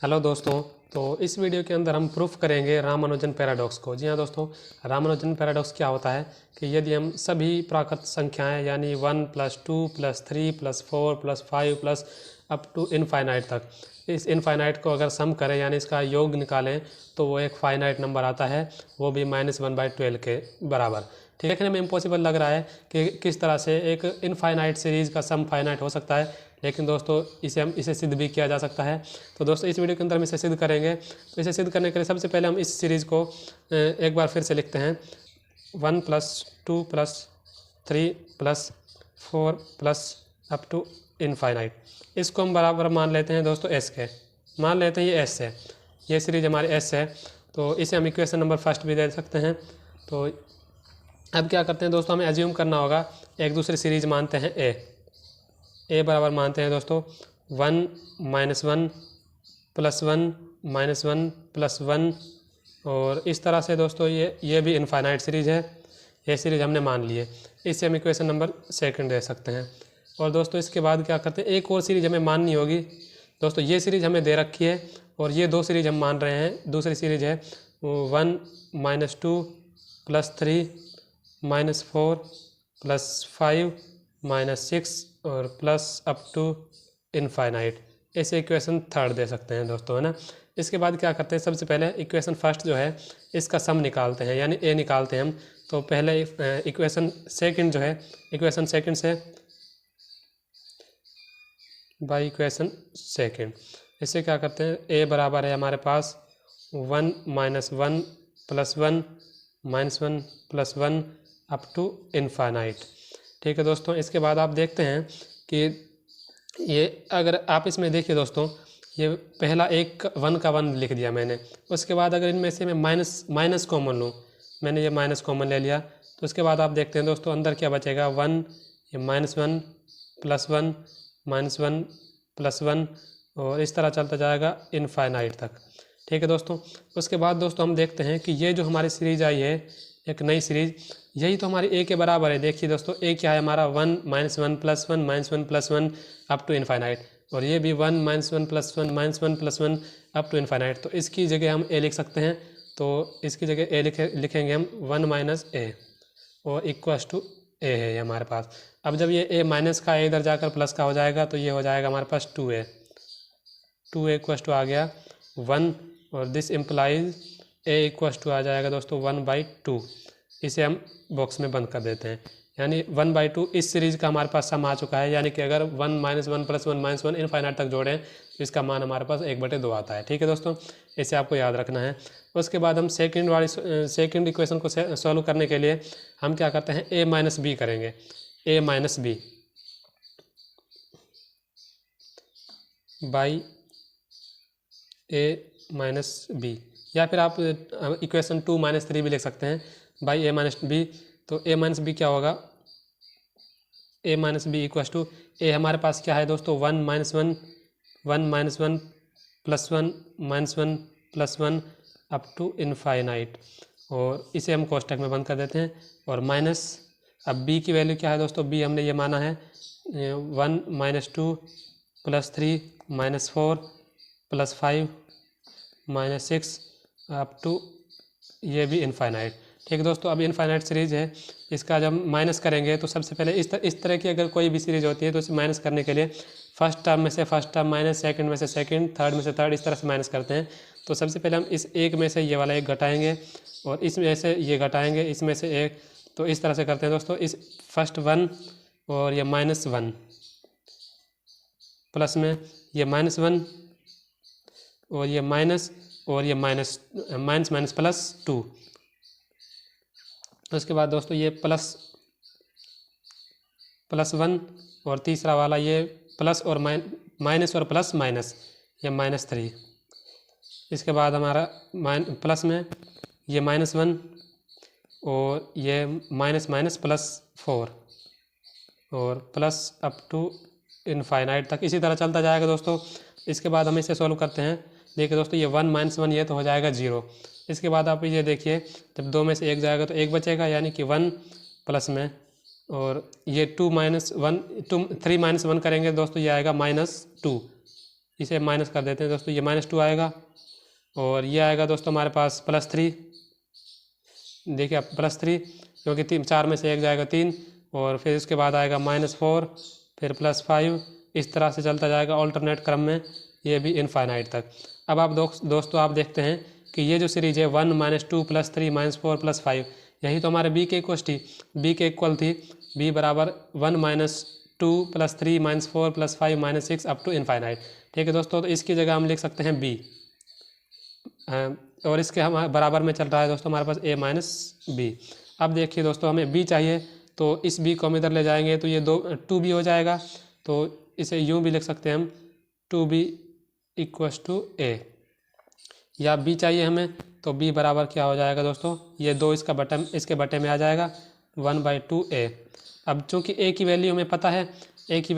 Hello दोस्तों। तो इस वीडियो के अंदर हम प्रूफ करेंगे रामानुजन पैराडॉक्स को। जी हाँ दोस्तों, रामानुजन पैराडॉक्स क्या होता है कि यदि हम सभी प्राकृत संख्याएं यानी 1 + 2 + 3 + 4 + 5 प्लस अप टू इनफाइनाइट तक, इस इनफाइनाइट को अगर सम करें यानी इसका योग निकालें तो वो एक फाइनाइट नंबर आता है, वो भी -1/12 के बराबर। ठीक है, देखने में इम्पॉसिबल लग रहा है कि किस तरह से एक इनफाइनाइट सीरीज़ का सम फाइनाइट हो सकता है, लेकिन दोस्तों इसे सिद्ध भी किया जा सकता है। तो दोस्तों इस वीडियो के अंदर हम इसे सिद्ध करेंगे। तो इसे सिद्ध करने के लिए सबसे पहले हम इस सीरीज़ को एक बार फिर से लिखते हैं। 1 + 2 + 3 + 4 + अप टू इनफाइनाइट। इसको हम बराबर मान लेते हैं दोस्तों एस के, मान लेते हैं ये एस है, ये सीरीज हमारी एस है। तो इसे हम इक्वेशन नंबर फर्स्ट भी दे सकते हैं। तो अब क्या करते हैं दोस्तों, हमें एज्यूम करना होगा एक दूसरी सीरीज मानते हैं ए बराबर मानते हैं दोस्तों 1 - 1 + 1 -1 + 1, और इस तरह से दोस्तों ये भी इनफाइनाइट सीरीज है, ये सीरीज हमने मान ली है। इससे हम इक्वेशन नंबर सेकंड दे सकते हैं। और दोस्तों इसके बाद क्या करते हैं, एक और सीरीज हमें माननी होगी। दोस्तों ये सीरीज हमें दे रखी है और ये दो सीरीज हम मान रहे हैं। दूसरी सीरीज है 1 - 2 + 3 -4 + 5 -6 और प्लस अप टू इनफाइनाइट। ऐसे इक्वेशन थर्ड दे सकते हैं दोस्तों, है ना। इसके बाद क्या करते हैं, सबसे पहले इक्वेशन फर्स्ट जो है इसका सम निकालते हैं यानी ए निकालते हैं हम। तो पहले इक्वेशन सेकंड जो है, इक्वेशन सेकंड से बाई इक्वेशन सेकंड, इससे क्या करते हैं, ए बराबर है हमारे पास 1 - 1 + 1 -1 + 1 अप टू इनफाइनाइट। ठीक है दोस्तों, इसके बाद आप देखते हैं कि ये अगर आप इसमें देखिए दोस्तों, ये पहला एक 1 का 1 लिख दिया मैंने। उसके बाद अगर इनमें से मैं माइनस कॉमन लूँ, मैंने ये माइनस कॉमन ले लिया, तो उसके बाद आप देखते हैं दोस्तों अंदर क्या बचेगा 1, ये -1 + 1 -1 + 1, और इस तरह चलता जाएगा इनफाइनाइट तक। ठीक है दोस्तों, उसके बाद दोस्तों हम देखते हैं कि ये जो हमारी सीरीज आई है एक नई सीरीज, यही तो हमारी ए के बराबर है। देखिए दोस्तों ए क्या है हमारा 1 - 1 + 1 -1 + 1 अप टू इनफाइनाइट, और ये भी 1 - 1 + 1 -1 + 1 अप टू इनफाइनाइट। तो इसकी जगह हम ए लिख सकते हैं। तो इसकी जगह ए लिखेंगे हम 1 - a और इक्वस टू ए है ये हमारे पास। अब जब ये ए माइनस का ए इधर जाकर प्लस का हो जाएगा तो ये हो जाएगा हमारे पास 2a इक्वस टू आ गया 1, और this implies a equals to आ जाएगा दोस्तों 1/2। इसे हम बॉक्स में बंद कर देते हैं, यानी 1/2 इस सीरीज का हमारे पास सम आ चुका है। यानी कि अगर 1 - 1 + 1 -1 इनफाइनाइट तक जोड़ें तो इसका मान हमारे पास 1/2 आता है। ठीक है दोस्तों, इसे आपको याद रखना है। उसके बाद हम सेकंड इक्वेशन को सॉल्व करने के लिए हम क्या करते हैं, a - b करेंगे। a - b by a - b, या फिर आप इक्वेशन 2 - 3 भी लिख सकते हैं बाई a - b। तो a - b क्या होगा, a - b इक्वस टू ए हमारे पास क्या है दोस्तों 1 - 1 + 1 + 1 अप टू इनफाइनाइट, और इसे हम कोष्टक में बंद कर देते हैं। और माइनस, अब b की वैल्यू क्या है दोस्तों, b हमने ये माना है 1 - 2 + 3 -4 + 5 -6 अप टू ये भी इनफाइनाइट। ठीक है दोस्तों, अब इनफाइनाइट सीरीज है, इसका जब माइनस करेंगे तो सबसे पहले इस तरह की अगर कोई भी सीरीज होती है तो इसे माइनस करने के लिए फर्स्ट टर्म में से फर्स्ट टर्म माइनस, सेकंड में से सेकंड, थर्ड में से थर्ड, इस तरह से माइनस करते हैं। तो सबसे पहले हम इस एक में से ये वाला एक घटाएंगे और इसमें से ये घटाएंगे, इसमें से एक, तो इस तरह से करते हैं दोस्तों। इस फर्स्ट 1 और ये -1 प्लस में ये -1 और ये माइनस, और ये माइनस +2। तो उसके बाद दोस्तों ये +1 और तीसरा वाला ये प्लस और माइनस और प्लस माइनस, ये -3। इसके बाद हमारा प्लस में ये -1 और ये +4 और प्लस अप टू इनफाइनाइट तक, इसी तरह चलता जाएगा दोस्तों। इसके बाद हम इसे सॉल्व करते हैं। देखिए दोस्तों ये 1 - 1 ये तो हो जाएगा 0। इसके बाद आप ये देखिए जब 2 में से 1 जाएगा तो 1 बचेगा, यानी कि 1 प्लस में, और ये 3 - 1 करेंगे दोस्तों, ये आएगा -2। इसे माइनस कर देते हैं दोस्तों, ये -2 आएगा और ये आएगा दोस्तों हमारे पास +3। देखिए अब +3 क्योंकि 4 में से 1 जाएगा 3 और फिर इसके बाद आएगा -4 फिर +5, इस तरह से चलता जाएगा ऑल्टरनेट क्रम में, ये भी इनफाइनाइट तक। अब आप दोस्तों आप देखते हैं कि ये जो सीरीज है 1 -2 +3 -4 +5, यही तो हमारे बी के इक्वल थी। बी के इक्वल थी b बराबर 1 -2 +3 -4 +5 -6 अप टू इनफाइनाइट। ठीक है दोस्तों, तो इसकी जगह हम लिख सकते हैं b, और इसके हम बराबर में चल रहा है दोस्तों हमारे पास a - b। अब देखिए दोस्तों हमें b चाहिए, तो इस b को हम इधर ले जाएंगे तो ये 2b हो जाएगा, तो इसे यूँ भी लिख सकते हैं हम 2b = a। या b चाहिए हमें, तो b बराबर क्या हो जाएगा दोस्तों, ये 2 इसके बटे में आ जाएगा 1/2a। अब चूँकि a की वैल्यू हमें पता है, a की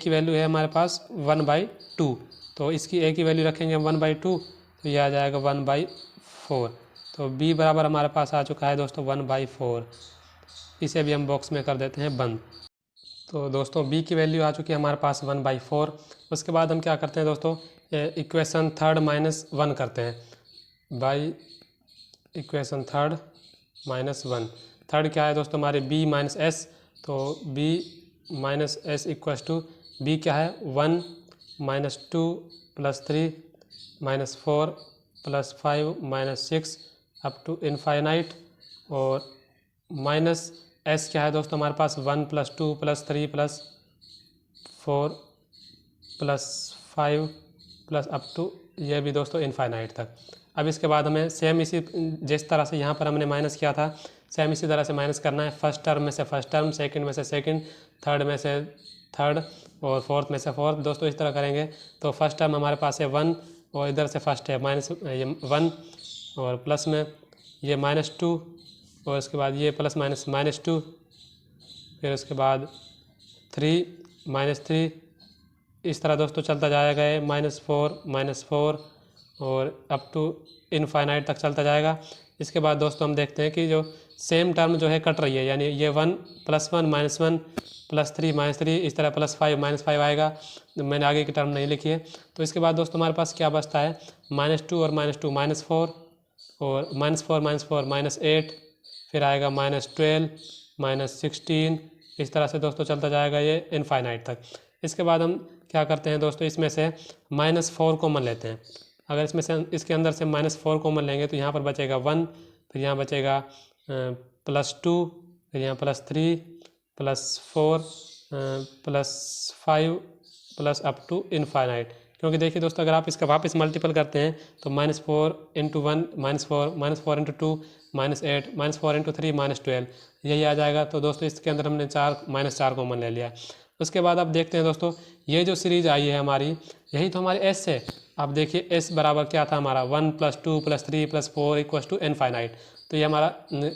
वैल्यू है हमारे पास 1/2, तो इसकी a की वैल्यू रखेंगे 1/2, तो ये आ जाएगा 1/4। तो b बराबर हमारे पास आ चुका है दोस्तों 1/4। इसे भी हम बॉक्स में कर देते हैं बंद। तो दोस्तों b की वैल्यू आ चुकी है हमारे पास 1/4। उसके बाद हम क्या करते हैं दोस्तों, इक्वेशन थर्ड -1 करते हैं बाई इक्वेशन थर्ड -1। थर्ड क्या है दोस्तों हमारे b - s, तो b - s = b क्या है 1 -2 +3 -4 +5 -6 अप टू इनफाइनाइट, और माइनस s क्या है दोस्तों हमारे पास 1 +2 +3 +4 +5 अप टू ये भी दोस्तों इनफाइनाइट तक। अब इसके बाद हमें सेम इसी जिस तरह से यहाँ पर हमने माइनस किया था, सेम इसी तरह से माइनस करना है। फर्स्ट टर्म में से फर्स्ट टर्म, सेकंड में से सेकंड, थर्ड में से थर्ड और फोर्थ में से फोर्थ। दोस्तों इस तरह करेंगे तो फर्स्ट टर्म हमारे पास है 1 और इधर से फर्स्ट है -1 और प्लस में ये -2 और इसके बाद ये प्लस -2, फिर उसके बाद 3 -3, इस तरह दोस्तों चलता जाएगा ये -4 और अप टू इनफाइनाइट तक चलता जाएगा। इसके बाद दोस्तों हम देखते हैं कि जो सेम टर्म जो है कट रही है, यानी ये 1 +1 -1 +3 -3, इस तरह +5 -5 आएगा। मैंने आगे की टर्म नहीं लिखी है। तो इसके बाद दोस्तों हमारे पास क्या बचता है, -2 और -2 -4 और -4 -8, फिर आएगा -12 -16, इस तरह से दोस्तों चलता जाएगा ये इनफाइनाइट तक। इसके बाद हम क्या करते हैं दोस्तों, इसमें से -4 कॉमन लेते हैं। अगर इसमें से इसके अंदर से -4 कॉमन लेंगे तो यहाँ पर बचेगा 1, फिर यहाँ बचेगा +2, फिर यहाँ +3 +4 +5 प्लस अप टू इनफाइनाइट। क्योंकि देखिए दोस्तों अगर आप इसका वापस मल्टीपल करते हैं तो -4 × 1 -4 -4 × 2 -8 -4 × 3 -12 यही आ जाएगा। तो दोस्तों इसके अंदर हमने -4 कॉमन ले लिया। उसके बाद अब देखते हैं दोस्तों ये जो सीरीज आई है हमारी, यही तो हमारी एस है। अब देखिए एस बराबर क्या था हमारा 1 +2 +3 +4 = इनफाइनाइट। तो ये हमारा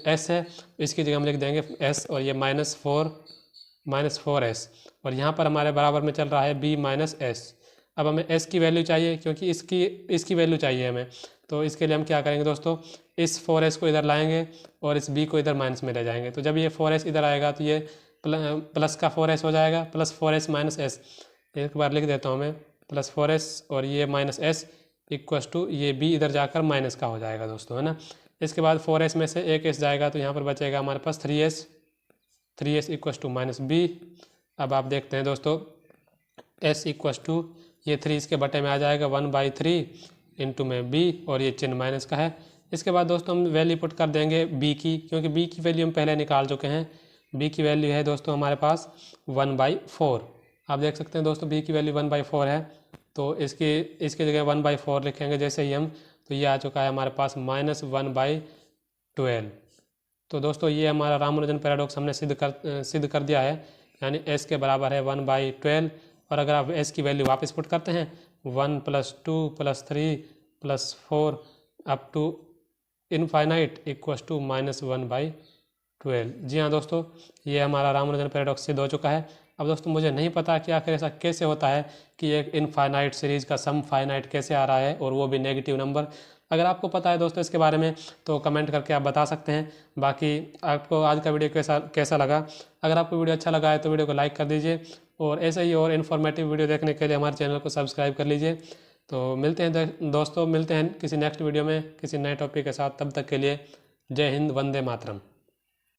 एस है, इसकी जगह हम लिख देंगे एस और ये -4s और यहाँ पर हमारे बराबर में चल रहा है b - s। अब हमें s की वैल्यू चाहिए क्योंकि इसकी वैल्यू चाहिए हमें। तो इसके लिए हम क्या करेंगे दोस्तों, इस 4s को इधर लाएंगे और इस b को इधर माइनस में ले जाएंगे। तो जब ये 4s इधर आएगा तो ये प्लस का 4s हो जाएगा, +4s - s। एक बार लिख देता हूँ मैं, +4s और ये -s = ये b इधर जाकर माइनस का हो जाएगा दोस्तों, है ना। इसके बाद 4s में से एक s जाएगा तो यहाँ पर बचेगा हमारे पास 3s = -b। अब आप देखते हैं दोस्तों s = ये 3 इसके बटे में आ जाएगा 1/3 इंटू में b और ये चिन्ह माइनस का है। इसके बाद दोस्तों हम वैल्यू पुट कर देंगे b की, क्योंकि b की वैल्यू हम पहले निकाल चुके हैं। b की वैल्यू है दोस्तों हमारे पास 1/4। आप देख सकते हैं दोस्तों b की वैल्यू 1/4 है, तो इसकी जगह 1/4 लिखेंगे जैसे ही हम, तो ये आ चुका है हमारे पास -1/12। तो दोस्तों ये हमारा रामानुजन पैराडॉक्स हमने सिद्ध कर दिया है, यानी s के बराबर है 1/12। और अगर आप s की वैल्यू वापस पुट करते हैं 1 +2 +3 +4 अप टू इनफाइनाइट = -1/12। जी हाँ दोस्तों, ये हमारा रामानुजन पैराडॉक्स सिद्ध हो चुका है। अब दोस्तों मुझे नहीं पता कि आखिर ऐसा कैसे होता है कि एक इनफाइनाइट सीरीज़ का सम फाइनाइट कैसे आ रहा है और वो भी नेगेटिव नंबर। अगर आपको पता है दोस्तों इसके बारे में तो कमेंट करके आप बता सकते हैं। बाकी आपको आज का वीडियो कैसा लगा। अगर आपको वीडियो अच्छा लगा है तो वीडियो को लाइक कर दीजिए और ऐसे ही और इन्फॉर्मेटिव वीडियो देखने के लिए हमारे चैनल को सब्सक्राइब कर लीजिए। तो मिलते हैं दोस्तों, मिलते हैं किसी नेक्स्ट वीडियो में किसी नए टॉपिक के साथ। तब तक के लिए जय हिंद, वंदे मातरम।